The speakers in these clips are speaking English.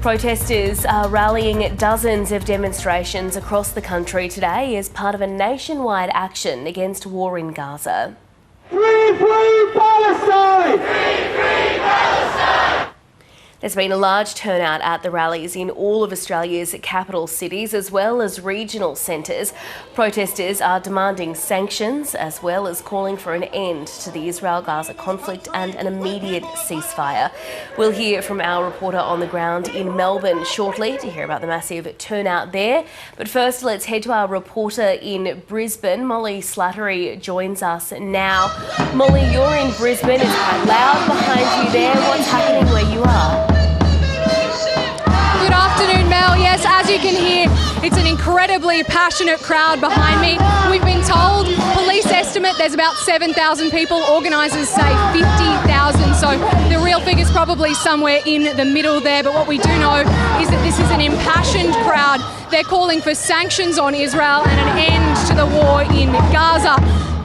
Protesters are rallying dozens of demonstrations across the country today as part of a nationwide action against war in Gaza. Free, free Palestine! Free, free Palestine! There's been a large turnout at the rallies in all of Australia's capital cities as well as regional centres. Protesters are demanding sanctions as well as calling for an end to the Israel-Gaza conflict and an immediate ceasefire. We'll hear from our reporter on the ground in Melbourne shortly to hear about the massive turnout there. But first, let's head to our reporter in Brisbane. Molly Slattery joins us now. Molly, you're in Brisbane. It's quite loud behind you there. What's happening where you are? Good afternoon, Mel. Yes, as you can hear, it's an incredibly passionate crowd behind me. We've been told, police estimate, there's about 7,000 people. Organisers say 50,000, so the real figure's probably somewhere in the middle there. But what we do know is that this is an impassioned crowd. They're calling for sanctions on Israel and an end to the war in Gaza.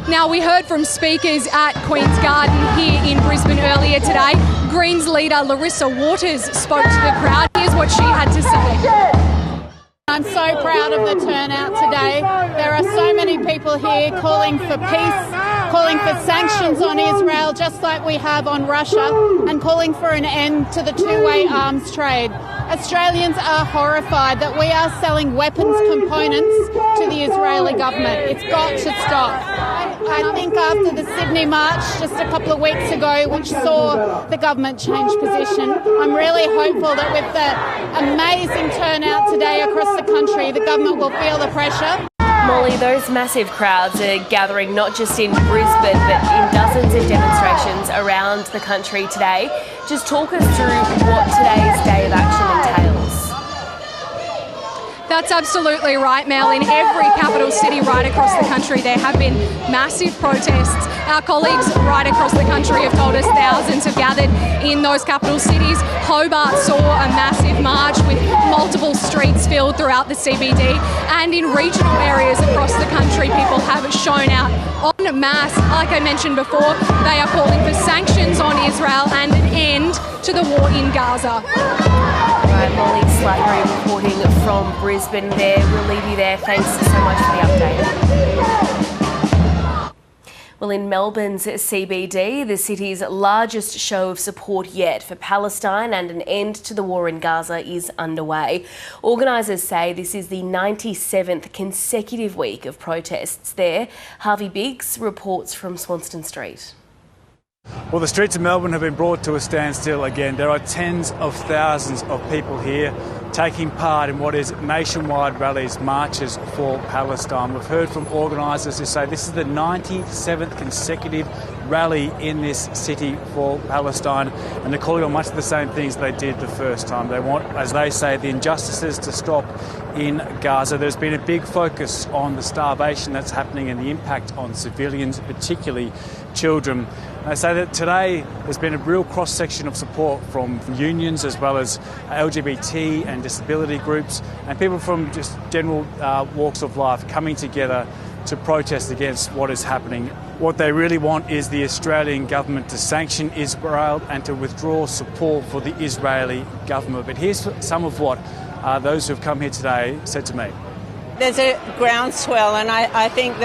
Now, we heard from speakers at Queen's Garden here in Brisbane earlier today. Greens leader Larissa Waters spoke to the crowd. Here's what she had to say. I'm so proud of the turnout today. There are so many people here calling for peace, calling for sanctions on Israel, just like we have on Russia, and calling for an end to the two-way arms trade. Australians are horrified that we are selling weapons components to the Israeli government. It's got to stop. I think after the Sydney march just a couple of weeks ago, which saw the government change position, I'm really hopeful that with the amazing turnout today across the country, the government will feel the pressure. Molly, those massive crowds are gathering not just in Brisbane but in dozens of demonstrations around the country today. Just talk us through what today's day of action entails. That's absolutely right, Mel. In every capital city right across the country, there have been massive protests. Our colleagues right across the country have told us thousands have gathered in those capital cities. Hobart saw a massive march with multiple streets filled throughout the CBD. And in regional areas across the country, people have shown out en masse. Like I mentioned before, they are calling for sanctions on Israel and an end to the war in Gaza. Right, Molly Slattery reporting from Brisbane there. We'll leave you there. Thanks so much for the update. Well, in Melbourne's CBD, the city's largest show of support yet for Palestine and an end to the war in Gaza is underway. Organisers say this is the 97th consecutive week of protests there. Harvey Biggs reports from Swanston Street. Well, the streets of Melbourne have been brought to a standstill again. There are tens of thousands of people here taking part in what is nationwide rallies, marches for Palestine. We've heard from organisers who say this is the 97th consecutive rally in this city for Palestine, and they're calling on much of the same things they did the first time. They want, as they say, the injustices to stop in Gaza. There's been a big focus on the starvation that's happening and the impact on civilians, particularly children. They say that today there's been a real cross-section of support from unions as well as LGBT and disability groups and people from just general walks of life coming together to protest against what is happening. What they really want is the Australian government to sanction Israel and to withdraw support for the Israeli government. But here's some of what those who have come here today said to me. There's a groundswell, and I think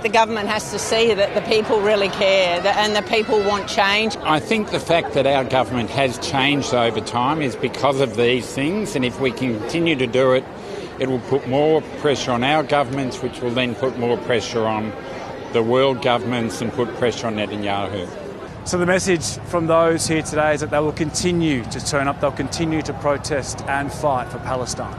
the government has to see that the people really care and the people want change. I think the fact that our government has changed over time is because of these things, and if we continue to do it, it will put more pressure on our governments, which will then put more pressure on the world governments and put pressure on Netanyahu. So the message from those here today is that they will continue to turn up, they'll continue to protest and fight for Palestine.